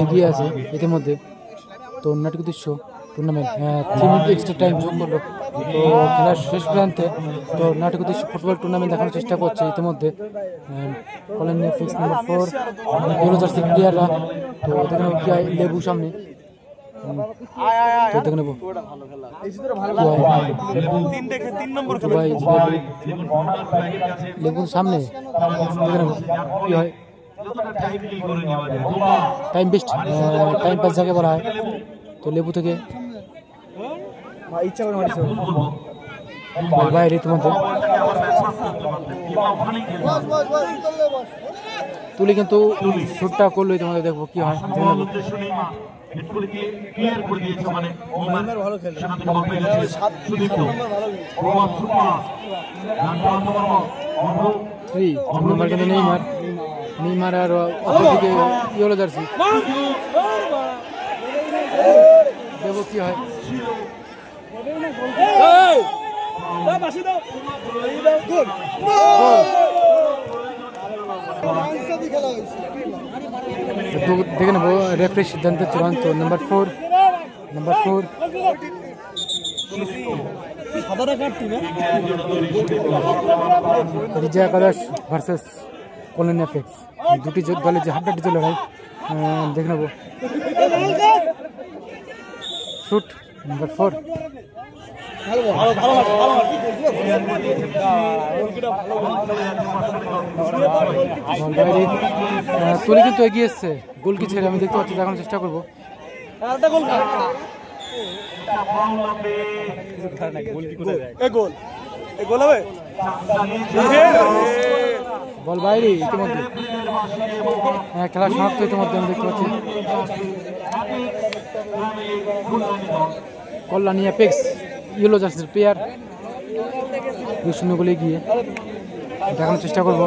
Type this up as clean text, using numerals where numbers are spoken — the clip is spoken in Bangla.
এগিয়ে আছে ইতিমধ্যে। তো নাটক দৃশ্য টুর্নামেন্ট 3 মিনিট এক্সট্রা টাইম যোগ করলো তো খেলার শেষ প্রান্তে। তো নাটক দৃশ্য ফুটবল টুর্নামেন্ট দেখানোর চেষ্টা করছে ইতিমধ্যে Kalyani fix number 4 yellow jersey প্লেয়াররা। তো দেখে নেবো কি হয় লেবু সামনে। তো দেখে নেবো লেবুর সামনে দেখে নেবো কি হয়। টাইম বেস্ট টাইম পাস যাকে বলা হয়। তো লেবু থেকে বাইরে ইতিমধ্যে তুলে কিন্তু শুটটা করলো ইতিমধ্যে। দেখবো কি হয়। নেইমার আর অপরদিকে ইয়েলো জার্সি। দেখবো কি হয়। দেখে নেবো রেফারি সিদ্ধান্ত চূড়ান্ত। নাম্বার 4 রিজা একাদশ ভার্সেস কল্যাণী এফএক্স। দুটি দলের যে হাড্ডাহাড্ডি যে লড়াই দেখে নেবো। শুট নাম্বার 4 তুলে কিন্তু এগিয়ে এসছে গোলকি ছেড়ে। আমি দেখতে পাচ্ছি, দেখানোর চেষ্টা করবো। বল বাইরে ইতিমধ্যে। খেলা সমাপ্ত ইতিমধ্যে আমি দেখতে পাচ্ছি। কল্যাণী এফএক্স ইয়েলো জার্সির প্লেয়ার 2-0 গোলে গিয়ে দেখানোর চেষ্টা করবো।